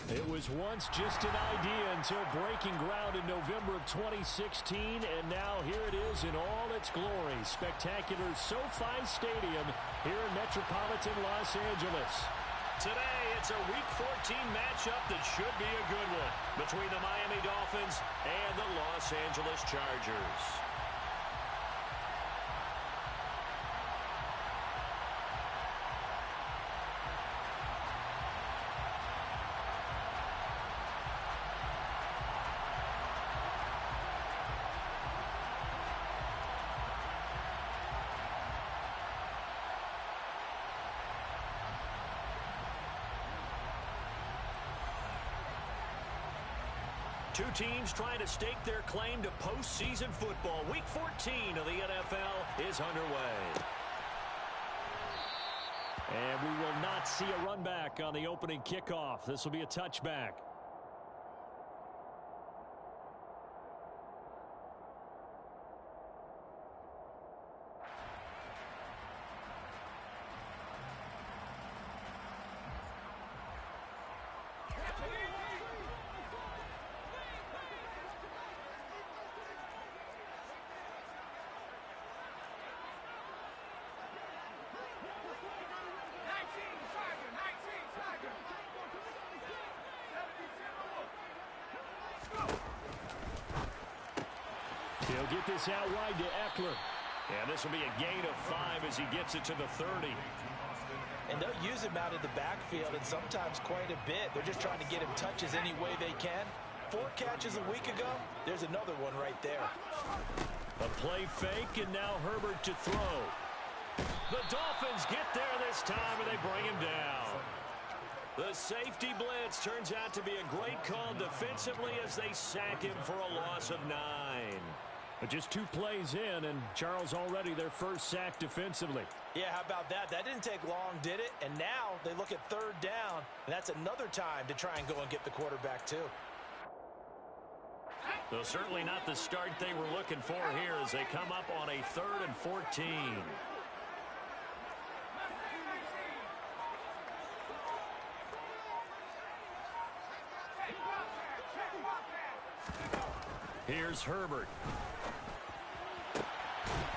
It was once just an idea until breaking ground in November of 2016, and now here it is in all its glory. Spectacular SoFi Stadium here in metropolitan Los Angeles. Today, it's a Week 14 matchup that should be a good one between the Miami Dolphins and the Los Angeles Chargers. Two teams trying to stake their claim to postseason football. Week 14 of the NFL is underway. And we will not see a run back on the opening kickoff. This will be a touchback. He'll get this out wide to Eckler. And this will be a gain of 5 as he gets it to the 30. And they'll use him out of the backfield, and sometimes quite a bit. They're just trying to get him touches any way they can. 4 catches a week ago. There's another one right there. A play fake, and now Herbert to throw. The Dolphins get there this time, and they bring him down. The safety blitz turns out to be a great call defensively as they sack him for a loss of 9. But just 2 plays in, and Charles already their first sack defensively. Yeah, how about that? That didn't take long, did it? And now they look at 3rd down, and that's another time to try and go and get the quarterback too. So certainly not the start they were looking for here as they come up on a 3rd and 14. Here's Herbert.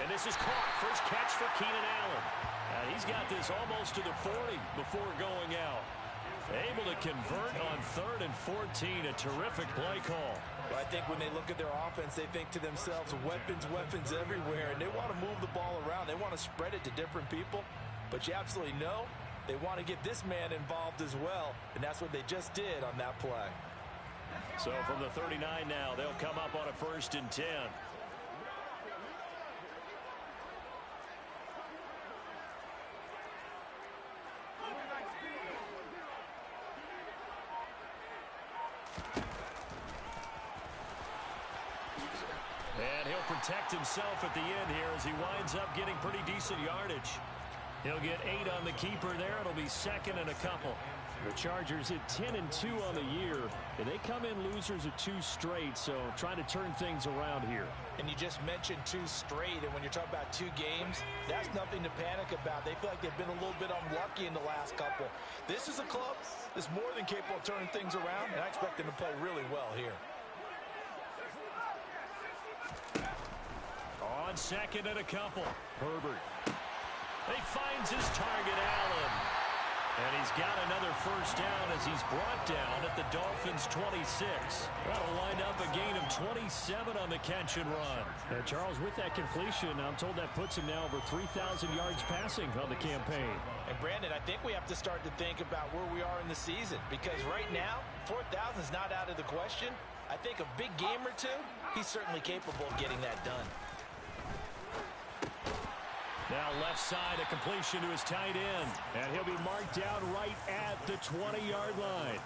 And this is caught. First catch for Keenan Allen. He's got this almost to the 40 before going out. Able to convert on 3rd and 14. A terrific play call. Well, I think when they look at their offense, they think to themselves, weapons, weapons everywhere. And they want to move the ball around. They want to spread it to different people. But you absolutely know they want to get this man involved as well. And that's what they just did on that play. So from the 39 now, they'll come up on a 1st and 10. And he'll protect himself at the end here as he winds up getting pretty decent yardage. He'll get 8 on the keeper there. It'll be 2nd and a couple. The Chargers at 10-2 on the year, and they come in losers of 2 straight, so trying to turn things around here. And you just mentioned 2 straight, and when you're talking about 2 games, that's nothing to panic about. They feel like they've been a little bit unlucky in the last couple. This is a club that's more than capable of turning things around, and I expect them to play really well here. On 2nd and a couple, Herbert. He finds his target, Allen. And he's got another first down as he's brought down at the Dolphins' 26. That'll wind up a gain of 27 on the catch and run. And Charles, with that completion, I'm told that puts him now over 3,000 yards passing on the campaign. And Brandon, I think we have to start to think about where we are in the season, because right now, 4,000 is not out of the question. I think a big game or 2, he's certainly capable of getting that done. Now left side, a completion to his tight end. And he'll be marked down right at the 20-yard line.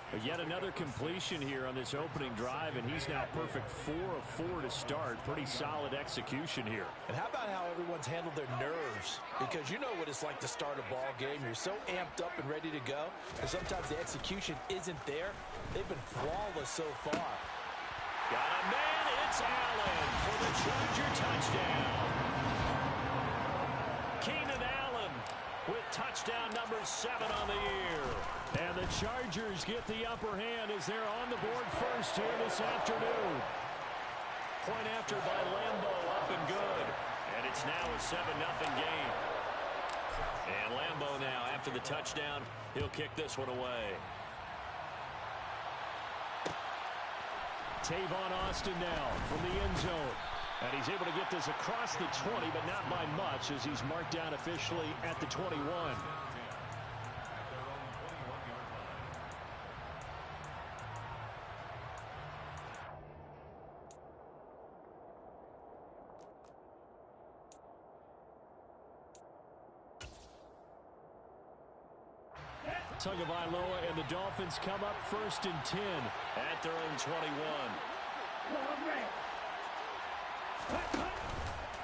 But yet another completion here on this opening drive, and he's now perfect 4 of 4 to start. Pretty solid execution here. And how about how everyone's handled their nerves? Because you know what it's like to start a ball game. You're so amped up and ready to go. And sometimes the execution isn't there. They've been flawless so far. Got a man, it's Allen for the Charger touchdown. Keenan Allen with touchdown number 7 on the year. And the Chargers get the upper hand as they're on the board first here this afternoon. Point after by Lambo, up and good. And it's now a 7-0 game. And Lambo now, after the touchdown, he'll kick this one away. Tavon Austin now from the end zone. And he's able to get this across the 20, but not by much as he's marked down officially at the 21. Tagovailoa and the Dolphins come up 1st and 10 at their own 21.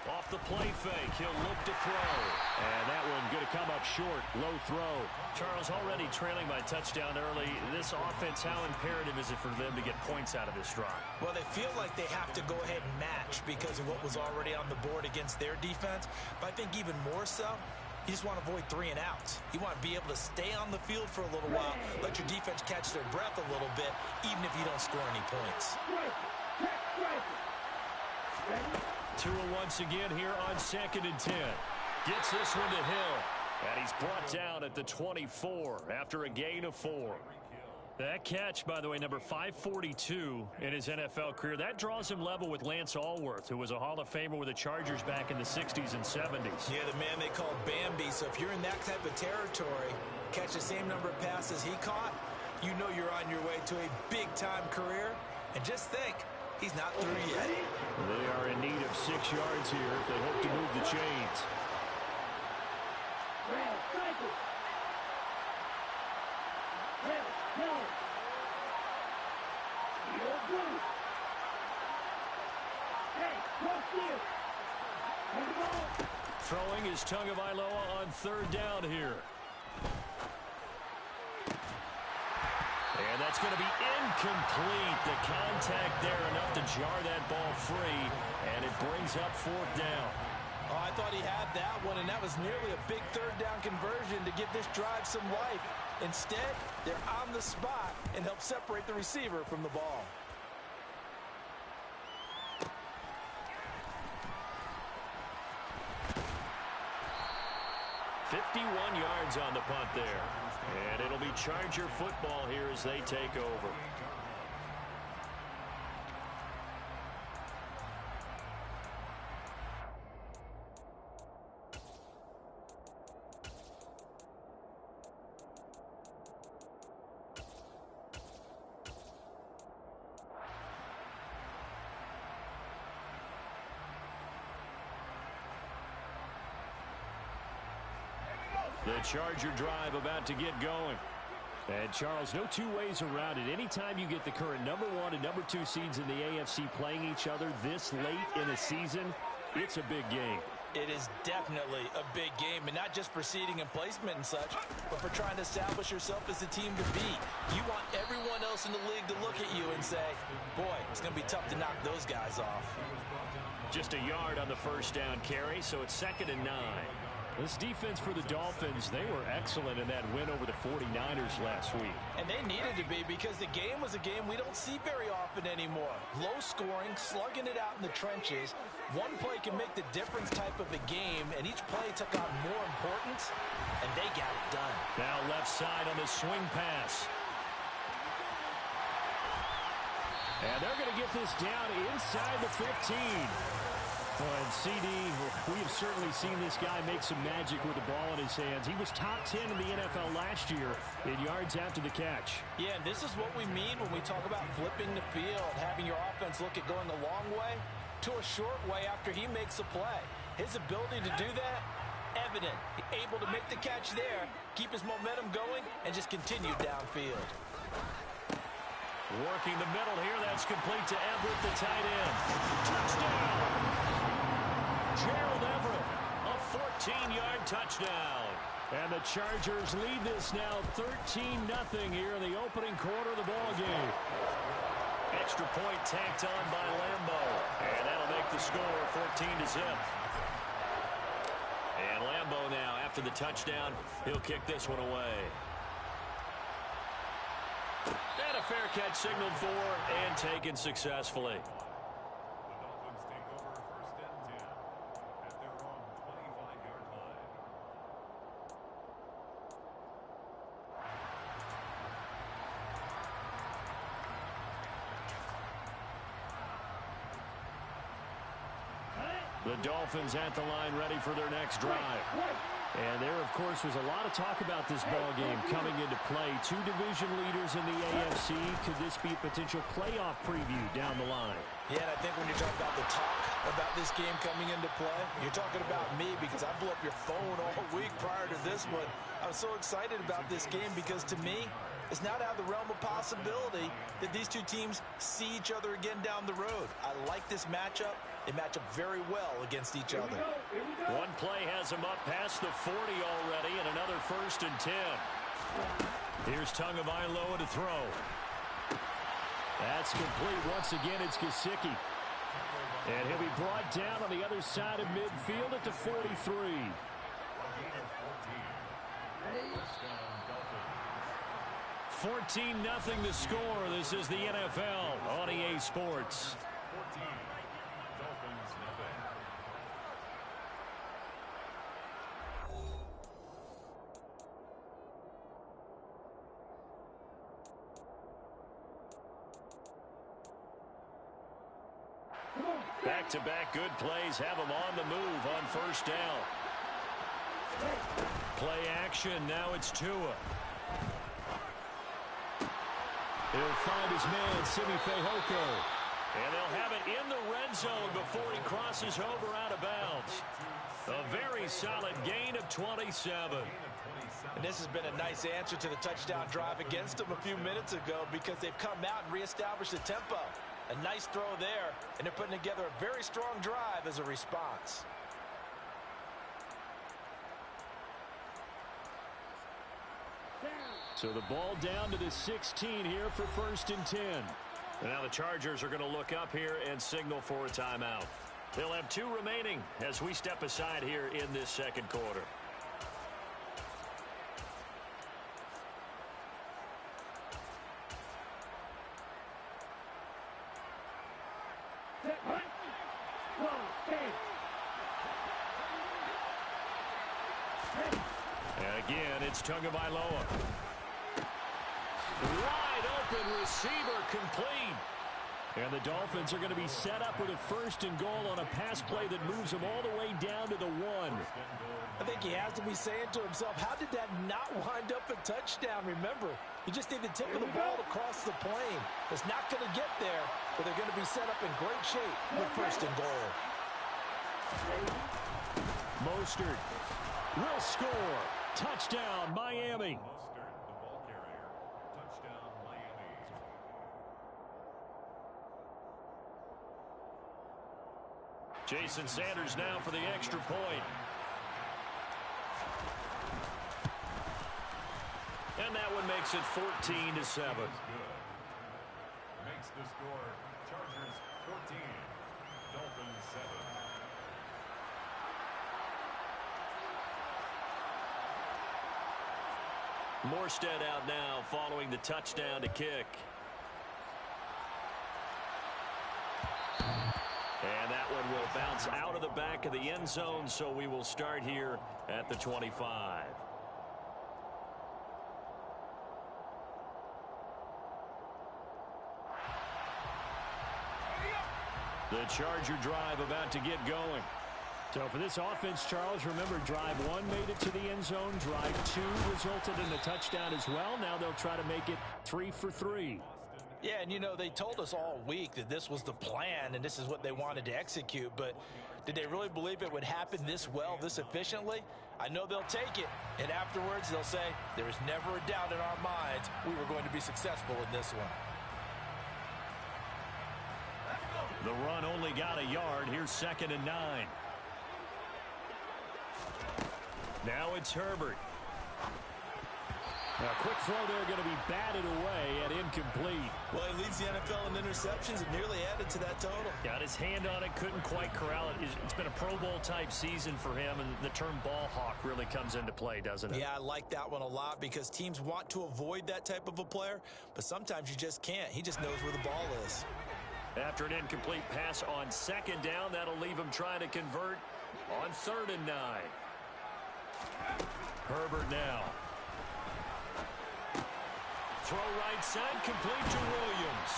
Off the play fake, he'll look to throw. And that one going to come up short, low throw. Charles, already trailing by touchdown early. This offense, how imperative is it for them to get points out of this drive? Well, they feel like they have to go ahead and match because of what was already on the board against their defense. But I think even more so, you just want to avoid 3 and outs. You want to be able to stay on the field for a little while, let your defense catch their breath a little bit, even if you don't score any points. Tua once again here on 2nd and 10. Gets this one to Hill. And he's brought down at the 24 after a gain of 4. That catch, by the way, number 542 in his NFL career, that draws him level with Lance Allworth, who was a Hall of Famer with the Chargers back in the 60s and 70s. Yeah, the man they call Bambi. So if you're in that type of territory, catch the same number of passes he caught, you know you're on your way to a big-time career. And just think, he's not through yet. They are in need of 6 yards here if they hope to move the chains. Throwing is Tagovailoa on 3rd down here. And that's going to be incomplete. The contact there enough to jar that ball free, and it brings up 4th down. Oh, I thought he had that one, and that was nearly a big 3rd down conversion to give this drive some life. Instead, they're on the spot and help separate the receiver from the ball. "51 yards on the punt there. And it'll be Charger football here as they take over. The Charger drive about to get going. And, Charles, no 2 ways around it. Anytime you get the current number 1 and number 2 seeds in the AFC playing each other this late in a season, it's a big game. It is definitely a big game, and not just for seeding and placement and such, but for trying to establish yourself as the team to beat. You want everyone else in the league to look at you and say, boy, it's going to be tough to knock those guys off. Just a yard on the 1st down carry, so it's 2nd and 9. This defense for the Dolphins, they were excellent in that win over the 49ers last week. And they needed to be because the game was a game we don't see very often anymore. Low scoring, slugging it out in the trenches. One play can make the difference type of a game, and each play took on more importance, and they got it done. Now left side on the swing pass. And they're going to get this down inside the 15. And CD, we have certainly seen this guy make some magic with the ball in his hands. He was top 10 in the NFL last year in yards after the catch. Yeah, and this is what we mean when we talk about flipping the field, having your offense look at going a long way to a short way after he makes a play. His ability to do that, evident. Able to make the catch there, keep his momentum going, and just continue downfield. Working the middle here, that's complete to Everett, the tight end. Touchdown! Gerald Everett, a 14-yard touchdown. And the Chargers lead this now 13-0 here in the opening quarter of the ball game. Extra point tacked on by Lambo. And that'll make the score 14-0. And Lambo now, after the touchdown. He'll kick this one away. And a fair catch signaled for and taken successfully. The Dolphins at the line ready for their next drive. And there, of course, was a lot of talk about this ball game coming into play. Two division leaders in the AFC. Could this be a potential playoff preview down the line? Yeah, and I think when you talk about the talk about this game coming into play, you're talking about me because I blew up your phone all week prior to this one. I was so excited about this game because to me, it's not out of the realm of possibility that these two teams see each other again down the road. I like this matchup. They match up very well against each other. One play has him up past the 40 already, and another 1st and 10. Here's Tagovailoa to throw. That's complete. Once again, it's Gesicki. And he'll be brought down on the other side of midfield at the 43. 14-0 the score. This is the NFL on EA Sports. Back-to-back good plays have them on the move on 1st down. Play action. Now it's Tua. He'll find his man, Simi Fehoko. And they'll have it in the red zone before he crosses over out of bounds. A very solid gain of 27. And this has been a nice answer to the touchdown drive against them a few minutes ago because they've come out and reestablished the tempo. A nice throw there, and they're putting together a very strong drive as a response. So the ball down to the 16 here for 1st and 10. Now the Chargers are going to look up here and signal for a timeout. They'll have 2 remaining as we step aside here in this 2nd quarter. Again, it's Tagovailoa. Wide open receiver complete. And the Dolphins are going to be set up with a 1st and goal on a pass play that moves them all the way down to the 1. I think he has to be saying to himself, how did that not wind up a touchdown? Remember, you just need the tip of the ball to cross the plane. It's not going to get there, but they're going to be set up in great shape with 1st and goal. Mostert will score. Touchdown, Miami. Mostert, the ball carrier. Touchdown, Miami. Jason Sanders now for the extra point. And that one makes it 14-7. Makes the score Chargers 14, Dolphins 7. Morstead out now following the touchdown to kick. And that one will bounce out of the back of the end zone, so we will start here at the 25. The Charger drive about to get going. So for this offense, Charles, remember, drive 1 made it to the end zone. Drive 2 resulted in a touchdown as well. Now they'll try to make it 3 for 3. Yeah, and you know, they told us all week that this was the plan and this is what they wanted to execute, but did they really believe it would happen this well, this efficiently? I know they'll take it, and afterwards they'll say, there is never a doubt in our minds we were going to be successful in this one. The run only got a yard. Here's 2nd and 9. Now it's Herbert. A quick throw there going to be batted away and incomplete. Well, he leads the NFL in interceptions and nearly added to that total. Got his hand on it, couldn't quite corral it. It's been a Pro Bowl type season for him, and the term ball hawk really comes into play, doesn't it? Yeah, I like that one a lot because teams want to avoid that type of a player, but sometimes you just can't. He just knows where the ball is. After an incomplete pass on second down, that'll leave him trying to convert on 3rd and 9. Herbert now. Throw right side, complete to Williams.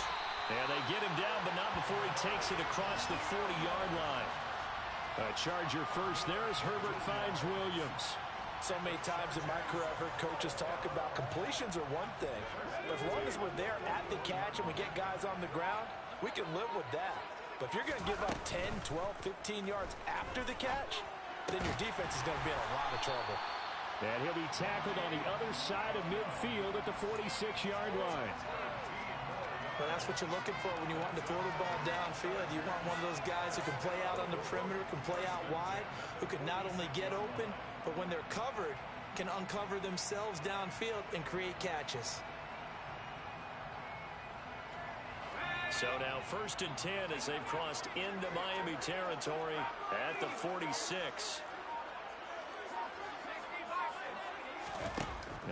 And they get him down, but not before he takes it across the 40-yard line. A Charger first there as Herbert finds Williams. So many times in my career I've heard coaches talk about completions are one thing. But as long as we're there at the catch and we get guys on the ground, we can live with that. But if you're going to give up 10, 12, 15 yards after the catch, then your defense is going to be in a lot of trouble. And he'll be tackled on the other side of midfield at the 46-yard line. Well, that's what you're looking for when you want to throw the ball downfield. You want one of those guys who can play out on the perimeter, can play out wide, who can not only get open, but when they're covered, can uncover themselves downfield and create catches. So now 1st and 10 as they've crossed into Miami territory at the 46.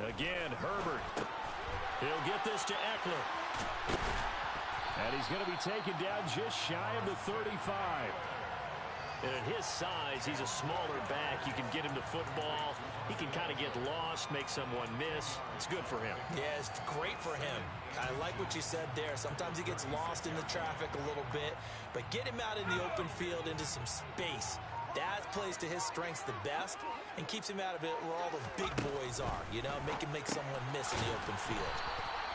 Again, Herbert. He'll get this to Eckler. And he's going to be taken down just shy of the 35. And at his size, he's a smaller back. You can get him to football. He can kind of get lost, make someone miss. It's good for him. Yeah, it's great for him. I like what you said there. Sometimes he gets lost in the traffic a little bit. But get him out in the open field into some space. That plays to his strengths the best and keeps him out of it where all the big boys are, you know, make someone miss in the open field.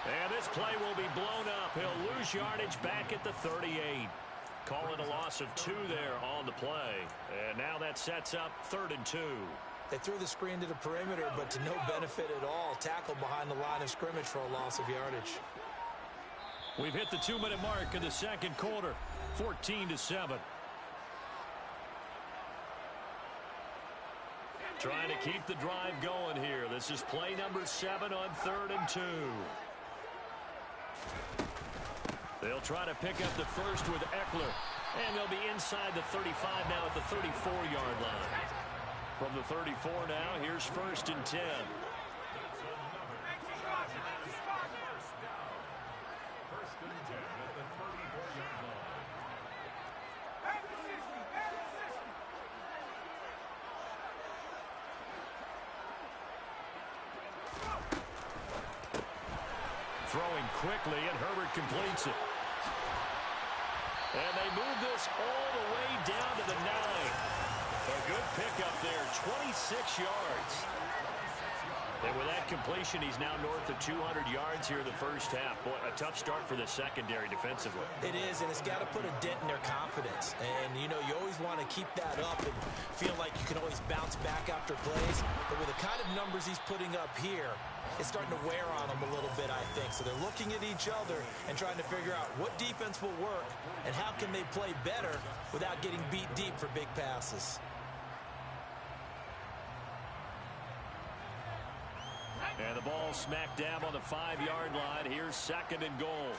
And this play will be blown up. He'll lose yardage back at the 38. Call it a loss of 2 there on the play. And now that sets up 3rd and 2. They threw the screen to the perimeter, but to no benefit at all. Tackled behind the line of scrimmage for a loss of yardage. We've hit the 2-minute mark in the second quarter. 14-7. Trying to keep the drive going here. This is play number 7 on 3rd and 2. They'll try to pick up the first with Eckler. And they'll be inside the 35 now at the 34-yard line. From the 34 now, here's 1st and 10. Throwing quickly, and Herbert completes it. And they move this all the way down to the 9. A good pickup there, 26 yards. And with that completion, he's now north of 200 yards here in the first half. Boy, a tough start for the secondary defensively. It is, and it's got to put a dent in their confidence. And, you know, you always want to keep that up and feel like you can always bounce back after plays. But with the kind of numbers he's putting up here, it's starting to wear on them a little bit, I think. So they're looking at each other and trying to figure out what defense will work and how can they play better without getting beat deep for big passes. And the ball smack dab on the 5-yard line. Here's 2nd and goal.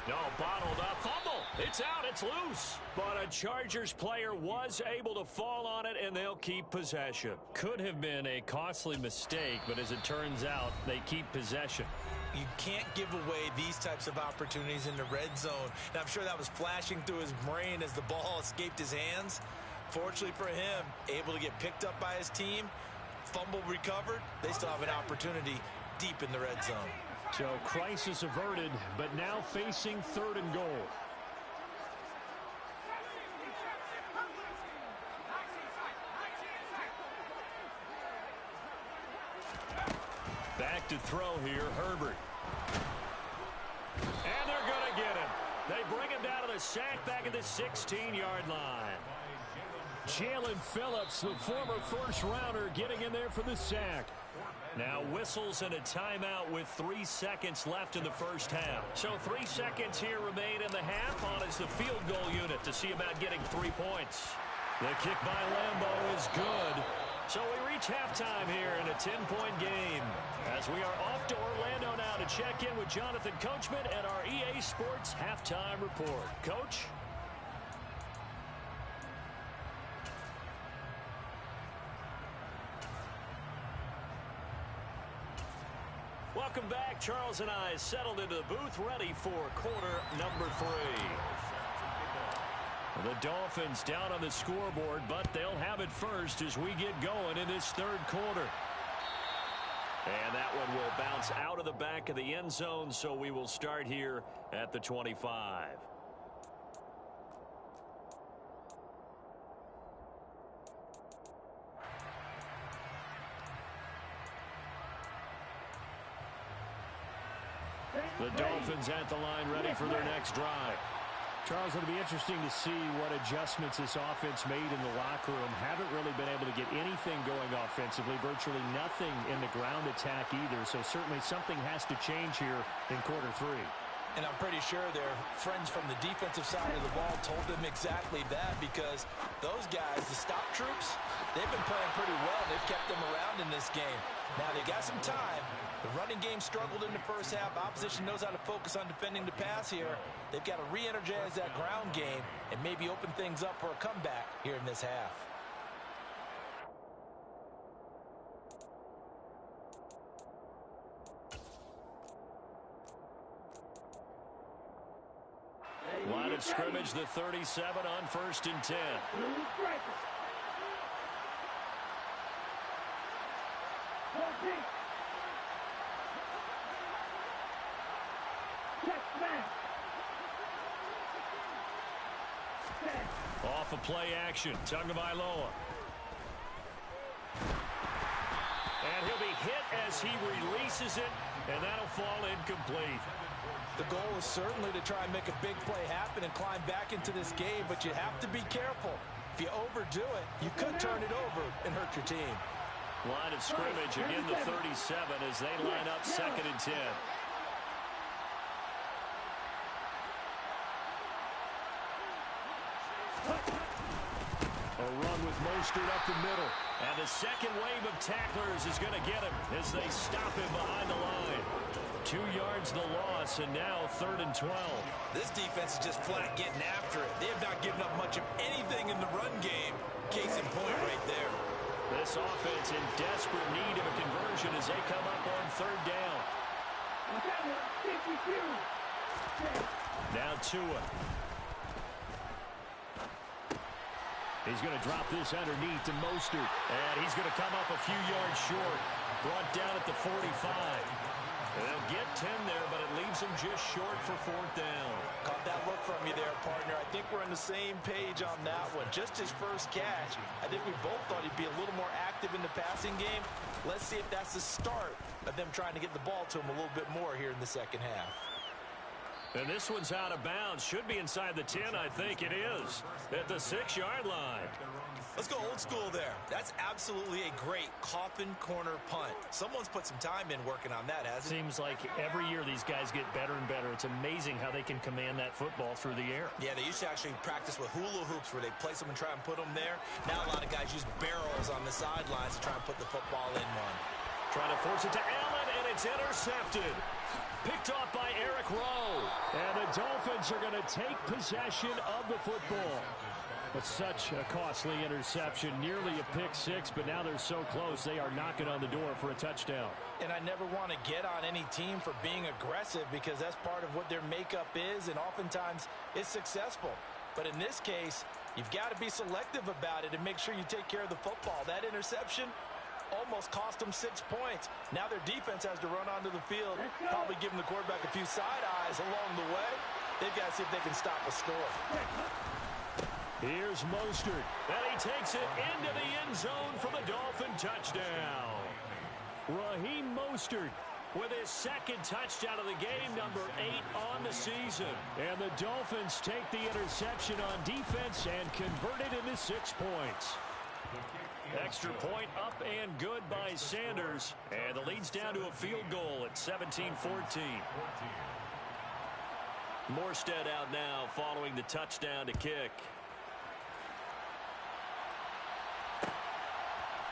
No, bottled up. Fumble. It's out. It's loose. But a Chargers player was able to fall on it, and they'll keep possession. Could have been a costly mistake, but as it turns out, they keep possession. You can't give away these types of opportunities in the red zone. And I'm sure that was flashing through his brain as the ball escaped his hands. Fortunately for him, able to get picked up by his team, fumble recovered, they still have an opportunity deep in the red zone. So crisis averted, but now facing 3rd and goal. Back to throw here, Herbert. And they're going to get him. They bring him down to the sack back at the 16-yard line. Jalen Phillips, the former first-rounder, getting in there for the sack. Now whistles and a timeout with 3 seconds left in the first half. So 3 seconds here remain in the half on as the field goal unit to see about getting 3 points. The kick by Lambeau is good. So we reach halftime here in a 10-point game as we are off to Orlando now to check in with Jonathan Coachman and our EA Sports Halftime Report. Coach? Welcome back. Charles and I settled into the booth ready for quarter number 3. The Dolphins down on the scoreboard, but they'll have it first as we get going in this third quarter. And that one will bounce out of the back of the end zone, so we will start here at the 25. The Dolphins at the line ready for their next drive. Charles, it'll be interesting to see what adjustments this offense made in the locker room. Haven't really been able to get anything going offensively, virtually nothing in the ground attack either. So certainly something has to change here in quarter 3. And I'm pretty sure their friends from the defensive side of the ball told them exactly that, because those guys, the stop troops, they've been playing pretty well. They've kept them around in this game. Now they got some time. The running game struggled in the first half. Opposition knows how to focus on defending the pass here. They've got to re-energize that ground game and maybe open things up for a comeback here in this half. Line of scrimmage, the 37 on 1st and 10. Off a play action, Tagovailoa. And he'll be hit as he releases it, and that'll fall incomplete. The goal is certainly to try and make a big play happen and climb back into this game, but you have to be careful. If you overdo it, you could turn it over and hurt your team. Line of scrimmage, again the 37 as they line up 2nd and 10. A run with Mostert up the middle. And the second wave of tacklers is going to get him as they stop him behind the line. 2 yards the loss, and now 3rd and 12. This defense is just flat getting after it. They have not given up much of anything in the run game. Case in point right there. This offense in desperate need of a conversion as they come up on 3rd down. Now Tua. He's going to drop this underneath to Mostert. And he's going to come up a few yards short. Brought down at the 45. They'll get 10 there, but it leaves him just short for 4th down. Caught that look from you there, partner. I think we're on the same page on that one. Just his first catch. I think we both thought he'd be a little more active in the passing game. Let's see if that's the start of them trying to get the ball to him a little bit more here in the second half. And this one's out of bounds. Should be inside the 10, I think it is. At the 6-yard line. Let's go old school there. That's absolutely a great coffin corner punt. Someone's put some time in working on that, hasn't it? Seems like every year these guys get better and better. It's amazing how they can command that football through the air. Yeah, they used to actually practice with hula hoops where they place them and try and put them there. Now a lot of guys use barrels on the sidelines to try and put the football in one. Trying to force it to Allen, and it's intercepted. Picked off by Eric Rowe. And the Dolphins are going to take possession of the football. But such a costly interception, nearly a pick 6, but now they're so close they are knocking on the door for a touchdown. And I never want to get on any team for being aggressive because that's part of what their makeup is, and oftentimes it's successful. But in this case, you've got to be selective about it and make sure you take care of the football. That interception almost cost them 6 points. Now their defense has to run onto the field, probably giving the quarterback a few side eyes along the way. They've got to see if they can stop a score. Here's Mostert, and he takes it into the end zone for the Dolphin touchdown. Raheem Mostert with his 2nd touchdown of the game, number 8 on the season. And the Dolphins take the interception on defense and convert it into 6 points. Extra point up and good by Sanders. And the lead's down to a field goal at 17-14. Morstead out now following the touchdown to kick.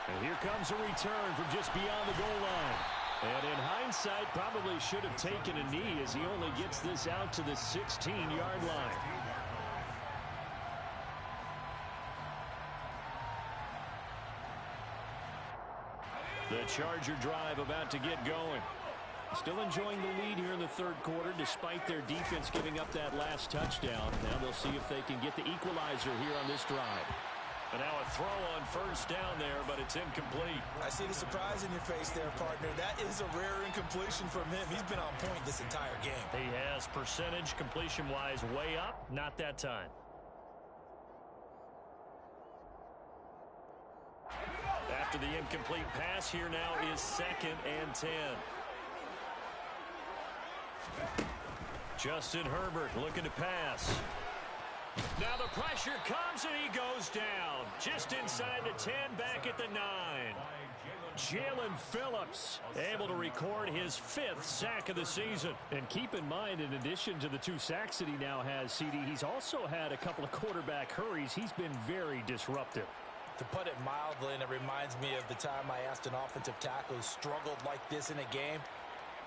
And here comes a return from just beyond the goal line. And in hindsight, probably should have taken a knee as he only gets this out to the 16-yard line. The Charger drive about to get going. Still enjoying the lead here in the third quarter despite their defense giving up that last touchdown. Now they'll see if they can get the equalizer here on this drive. And now a throw on first down there, but it's incomplete. I see the surprise in your face there, partner. That is a rare incompletion from him. He's been on point this entire game. He has percentage completion-wise way up, not that time. After the incomplete pass, here now is 2nd and 10. Justin Herbert looking to pass. Now the pressure comes and he goes down. Just inside the 10, back at the 9. Jalen Phillips able to record his 5th sack of the season. And keep in mind, in addition to the 2 sacks that he now has, CD, he's also had a couple of quarterback hurries. He's been very disruptive. To put it mildly, and it reminds me of the time I asked an offensive tackle who struggled like this in a game.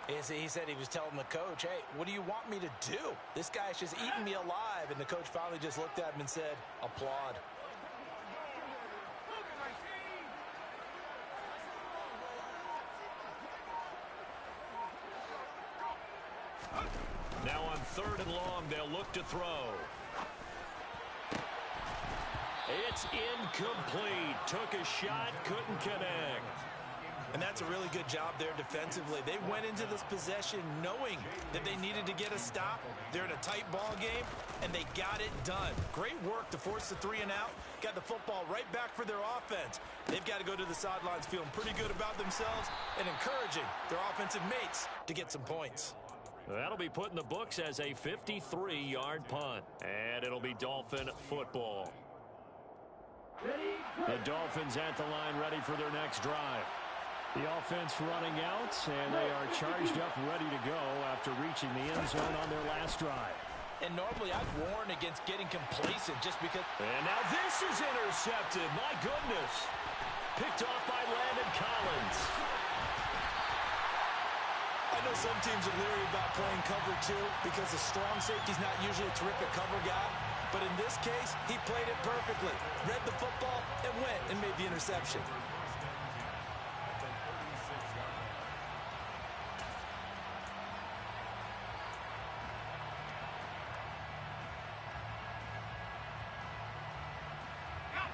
He said he was telling the coach, hey, what do you want me to do? This guy's just eating me alive. And the coach finally just looked at him and said, applaud. Now on 3rd and long, they'll look to throw. It's incomplete. Took a shot, couldn't connect. And that's a really good job there defensively. They went into this possession knowing that they needed to get a stop. They're in a tight ball game, and they got it done. Great work to force the 3 and out. Got the football right back for their offense. They've got to go to the sidelines feeling pretty good about themselves and encouraging their offensive mates to get some points. That'll be put in the books as a 53-yard punt. And it'll be Dolphin football. The Dolphins at the line ready for their next drive. The offense running out, and they are charged up, ready to go after reaching the end zone on their last drive. And normally I'd warn against getting complacent just because... And now this is intercepted. My goodness. Picked off by Landon Collins. I know some teams are leery about playing cover 2 because the strong safety's not usually a terrific cover guy. But in this case, he played it perfectly. Read the football and went and made the interception.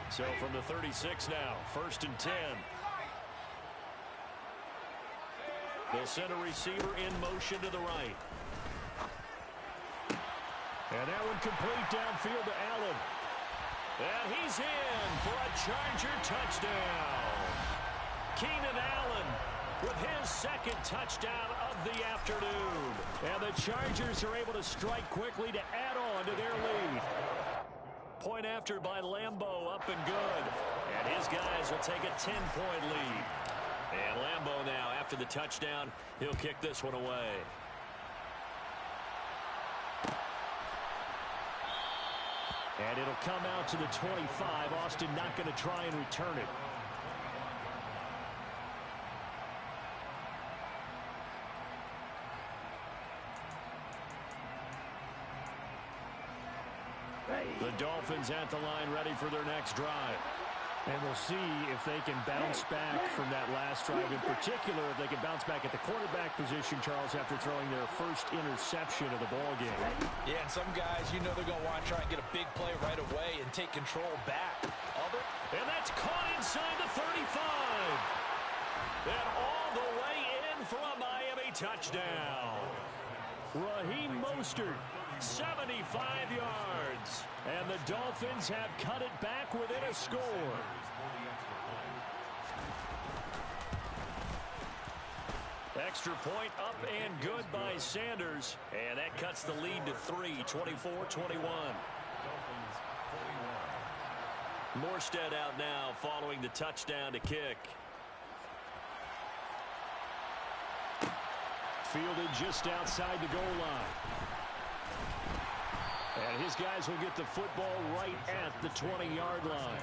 So from the 36 now, 1st and 10. They'll send a receiver in motion to the right. And that one complete downfield to Allen. And he's in for a Charger touchdown. Keenan Allen with his 2nd touchdown of the afternoon. And the Chargers are able to strike quickly to add on to their lead. Point after by Lambeau, up and good. And his guys will take a 10-point lead. And Lambeau now, after the touchdown, he'll kick this one away. And it'll come out to the 25. Austin not going to try and return it. The Dolphins at the line ready for their next drive. And we'll see if they can bounce back from that last drive. In particular, if they can bounce back at the quarterback position, Charles, after throwing their first interception of the ballgame. Yeah, and some guys, you know they're going to want to try and get a big play right away and take control back. And that's caught inside the 35. And all the way in for a Miami touchdown. Raheem Mostert, 75 yards. And the Dolphins have cut it back within a score. Extra point up and good by Sanders. And that cuts the lead to 3, 24-21. Morstead out now following the touchdown to kick. Fielded just outside the goal line. And his guys will get the football right at the 20-yard line.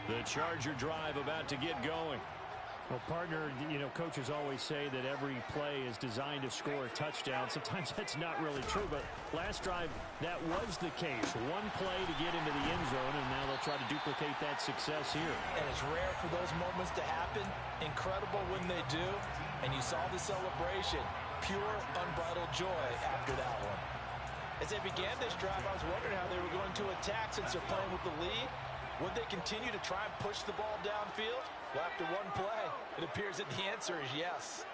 The Charger drive about to get going. Well, partner, coaches always say that every play is designed to score a touchdown. Sometimes that's not really true, but last drive, that was the case. One play to get into the end zone, and now they'll try to duplicate that success here. And it's rare for those moments to happen. Incredible when they do. And you saw the celebration. Pure, unbridled joy after that one. As they began this drive, I was wondering how they were going to attack since they're playing with the lead. Would they continue to try and push the ball downfield? Well, after one play, it appears that the answer is yes.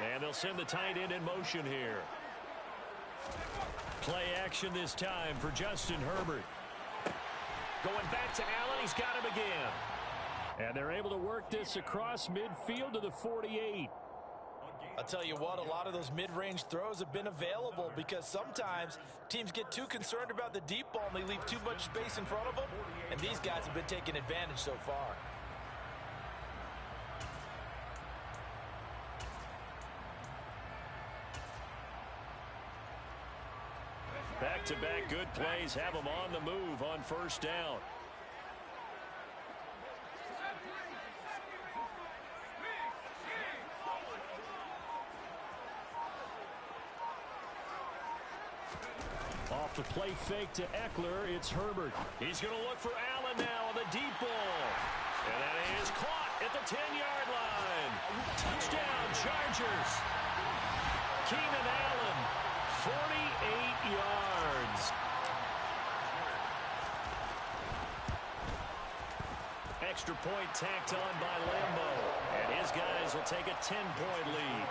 And they'll send the tight end in motion here. Play action this time for Justin Herbert. Going back to Allen. He's got him again. And they're able to work this across midfield to the 48. I'll tell you what, a lot of those mid-range throws have been available because sometimes teams get too concerned about the deep ball and they leave too much space in front of them. And these guys have been taking advantage so far. Back-to-back good plays have them on the move on first down. Off the play fake to Eckler, it's Herbert. He's going to look for Allen now on the deep ball. And that is caught at the 10-yard line. Touchdown, Chargers. Keenan Allen, 48 yards. Extra point tacked on by Lambo. And his guys will take a 10-point lead.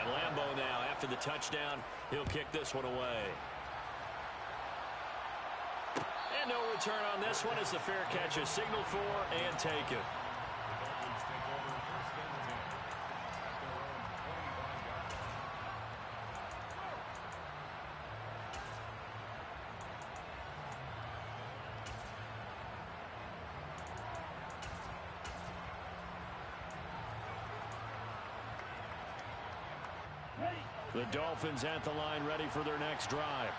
And Lambo now, after the touchdown, he'll kick this one away. And no return on this one as the fair catch is signaled for and taken. The Dolphins at the line ready for their next drive.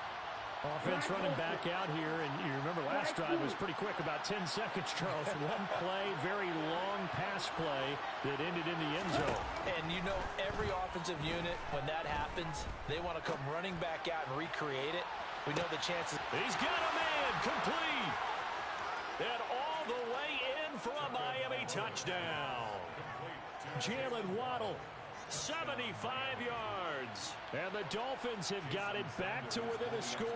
Offense running back out here, and you remember last drive was pretty quick, about 10 seconds, Charles. One play, very long pass play that ended in the end zone. And you know, every offensive unit, when that happens, they want to come running back out and recreate it. We know the chances. He's got a man complete. And all the way in for a Miami touchdown. Jalen Waddle, 75 yards. And the Dolphins have got it back to within a score.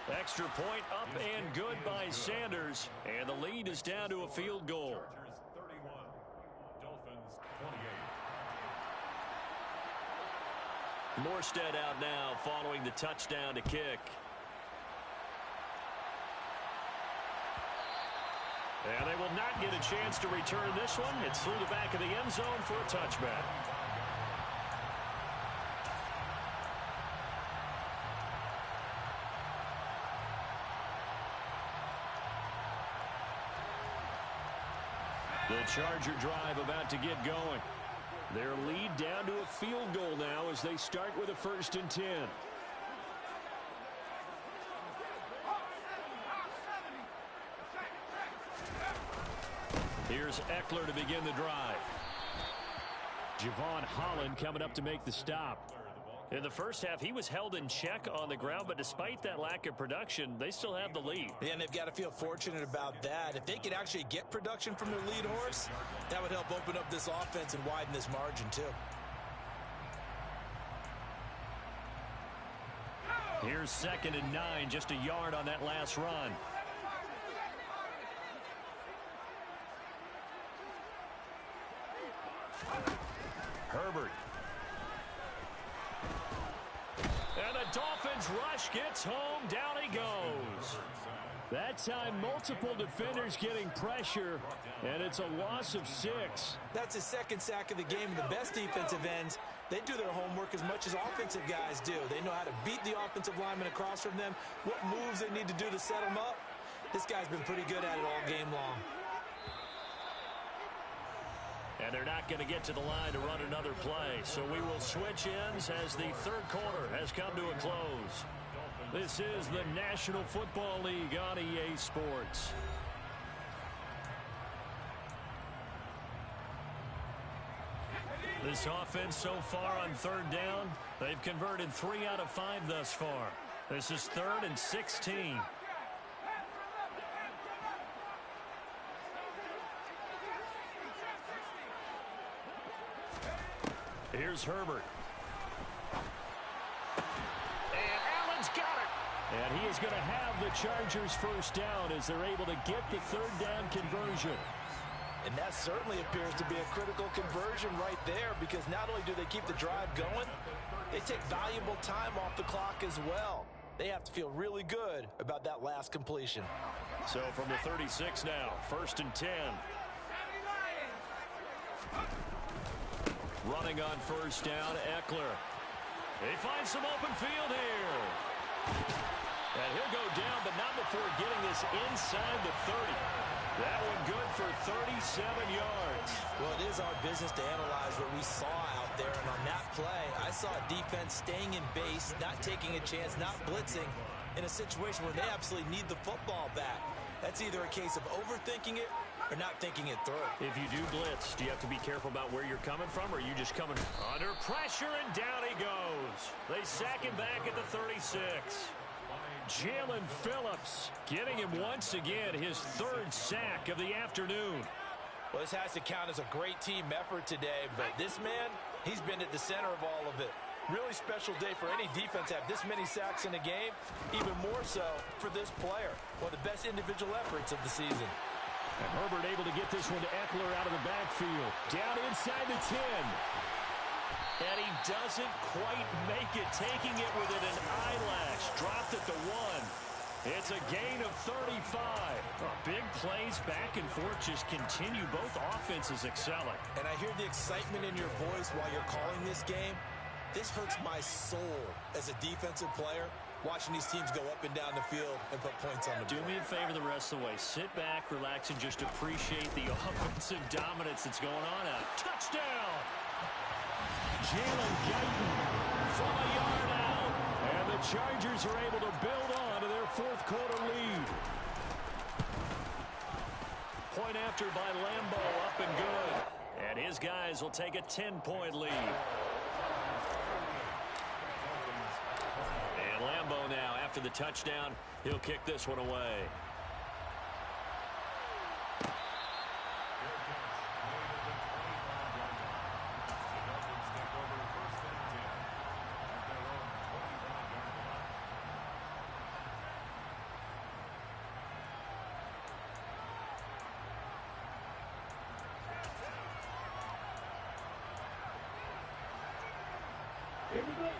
Extra point up and good by Sanders. And the lead is down to a field goal. Chargers 31, Dolphins 28. Morstead out now following the touchdown to kick. And they will not get a chance to return this one. It's through the back of the end zone for a touchback. The Charger drive about to get going. Their lead down to a field goal now as they start with a 1st and 10. Here's Eckler to begin the drive. Javon Holland coming up to make the stop. In the first half, he was held in check on the ground, but despite that lack of production, they still have the lead. Yeah, and they've got to feel fortunate about that. If they could actually get production from their lead horse, that would help open up this offense and widen this margin, too. Here's 2nd and 9, just a yard on that last run. Herbert. And the Dolphins rush gets home. Down he goes. That time, multiple defenders getting pressure, and it's a loss of 6. That's his 2nd sack of the game. And the best defensive ends, they do their homework as much as offensive guys do. They know how to beat the offensive lineman across from them, what moves they need to do to set them up. This guy's been pretty good at it all game long. And they're not going to get to the line to run another play. So we will switch ends as the third quarter has come to a close. This is the National Football League on EA Sports. This offense so far on third down, they've converted 3 out of 5 thus far. This is 3rd and 16. Here's Herbert. And Allen's got it. And he is going to have the Chargers first down as they're able to get the third down conversion. And that certainly appears to be a critical conversion right there, because not only do they keep the drive going, they take valuable time off the clock as well. They have to feel really good about that last completion. So from the 36 now, 1st and 10. Running on first down, Eckler. He finds some open field here. And he'll go down, but not before getting this inside the 30. That one good for 37 yards. Well, it is our business to analyze what we saw out there. And on that play, I saw a defense staying in base, not taking a chance, not blitzing in a situation where they absolutely need the football back. That's either a case of overthinking it or not thinking it through. If you do blitz, do you have to be careful about where you're coming from, or are you just coming under pressure, and down he goes. They sack him back at the 36. Jalen Phillips getting him once again his 3rd sack of the afternoon. Well, this has to count as a great team effort today, but this man, he's been at the center of all of it. Really special day for any defense to have this many sacks in a game, even more so for this player. One of the best individual efforts of the season. And Herbert able to get this one to Eckler out of the backfield. Down inside the 10. And he doesn't quite make it, taking it within an eyelash. Dropped at the 1. It's a gain of 35. Big plays back and forth just continue. Both offenses excelling. And I hear the excitement in your voice while you're calling this game. This hurts my soul as a defensive player, watching these teams go up and down the field and put points on the board. Do me a favor the rest of the way. Sit back, relax, and just appreciate the offensive dominance that's going on out. Touchdown! Jalen Guyton from a yard out. And the Chargers are able to build on to their 4th quarter lead. Point after by Lambo, up and good. And his guys will take a 10-point lead. And Lambo now, after the touchdown, he'll kick this one away.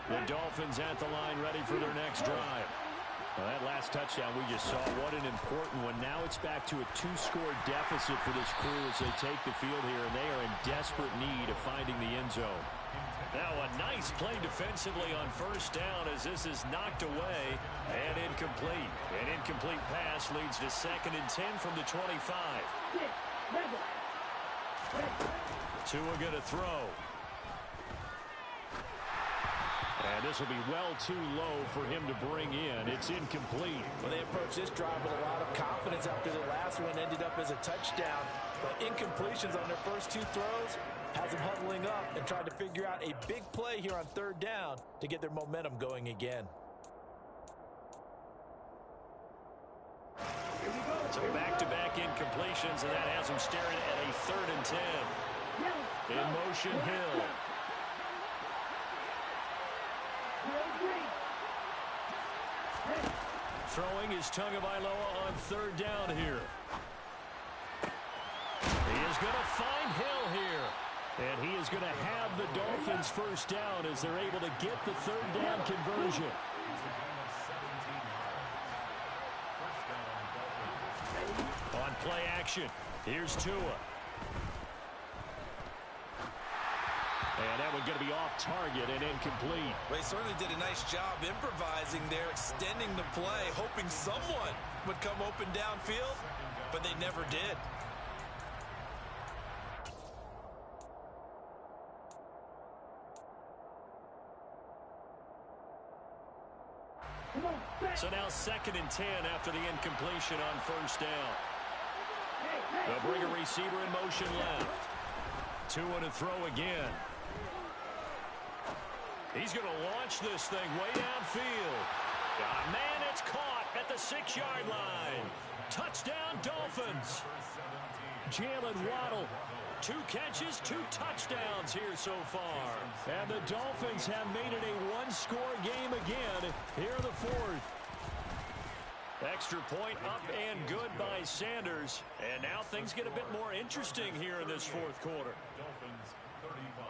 The Dolphins at the line, ready for their next drive. Well, that last touchdown we just saw, what an important one. Now it's back to a 2-score deficit for this crew as they take the field here, and they are in desperate need of finding the end zone. Now a nice play defensively on first down as this is knocked away and incomplete. An incomplete pass leads to 2nd and 10 from the 25. Tua going to throw. And this will be well too low for him to bring in. It's incomplete. Well, they approached this drive with a lot of confidence after the last one ended up as a touchdown. But incompletions on their first 2 throws has them huddling up and trying to figure out a big play here on 3rd down to get their momentum going again. So back-to-back incompletions, and that has them staring at a 3rd and 10. In motion, Hill. Throwing is Tagovailoa on 3rd down here. He is going to find Hill here. And he is going to have the Dolphins first down as they're able to get the 3rd down conversion. On play action, here's Tua. And that one going to be off target and incomplete. Well, they certainly did a nice job improvising there, extending the play, hoping someone would come open downfield, but they never did. So now 2nd and 10 after the incompletion on first down. They'll bring a receiver in motion left. 2 to throw again. He's going to launch this thing way downfield. Man, it's caught at the 6-yard line. Touchdown, Dolphins. Jalen Waddle. 2 catches, 2 touchdowns here so far. And the Dolphins have made it a one-score game again here in the 4th. Extra point up and good by Sanders. And now things get a bit more interesting here in this 4th quarter. Dolphins 35.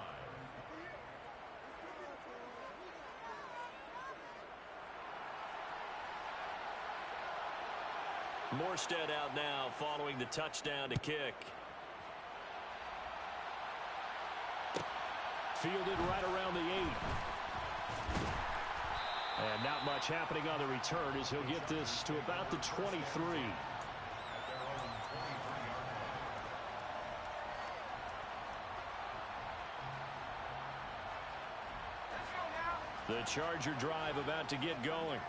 Morstead out now following the touchdown to kick. Fielded right around the 8. And not much happening on the return as he'll get this to about the 23. The Charger drive about to get going.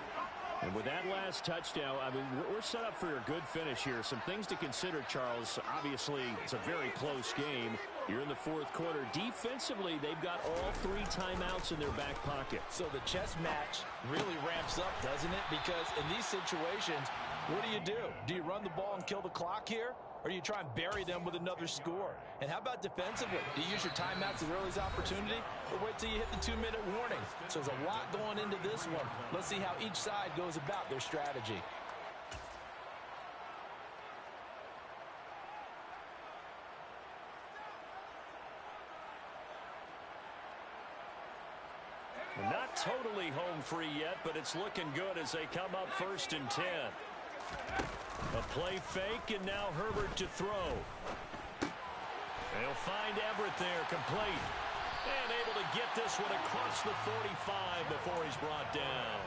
And with that last touchdown, I mean, we're set up for a good finish here. Some things to consider, Charles. Obviously, it's a very close game. You're in the 4th quarter. Defensively, they've got all 3 timeouts in their back pocket. So the chess match really ramps up, doesn't it? Because in these situations, what do? Do you run the ball and kill the clock here? Or do you try and bury them with another score? And how about defensively? Do you use your timeouts as early as opportunity? Or wait till you hit the 2-minute warning? So there's a lot going into this one. Let's see how each side goes about their strategy. Not totally home free yet, but it's looking good as they come up 1st and 10. A play fake, and now Herbert to throw. They'll find Everett there, complete. And able to get this one across the 45 before he's brought down.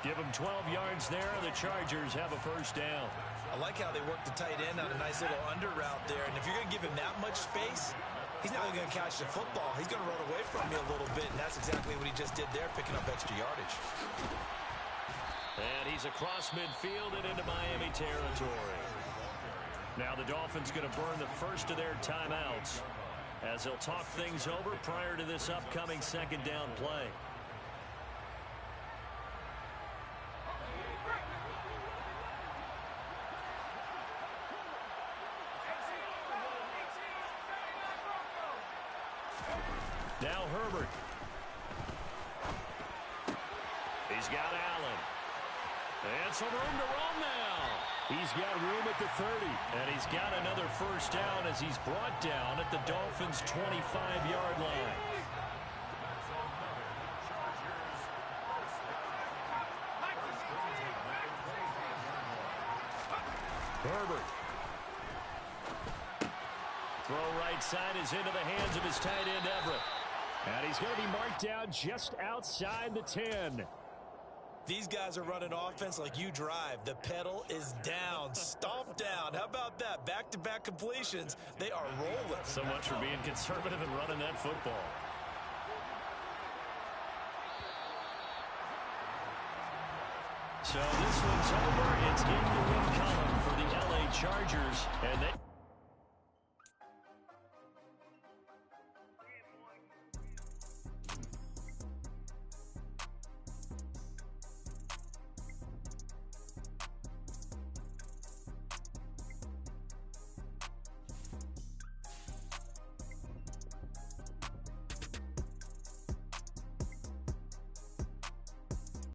Give him 12 yards there, and the Chargers have a 1st down. I like how they work the tight end on a nice little under route there. And if you're going to give him that much space, he's not only going to catch the football, he's going to run away from me a little bit. And that's exactly what he just did there, picking up extra yardage. And he's across midfield and into Miami territory. Now the Dolphins going to burn the first of their timeouts as they'll talk things over prior to this upcoming 2nd down play. Now Herbert. He's got Allen. And some room to run now. He's got room at the 30. And he's got another 1st down as he's brought down at the Dolphins' 25-yard line. Herbert. Throw right side is into the hands of his tight end, Everett. And he's going to be marked down just outside the 10. These guys are running offense like you drive. The pedal is down, stomped down. How about that? Back-to-back completions. They are rolling. So much for being conservative and running that football. So this one's over. It's in the win column for the LA Chargers. And they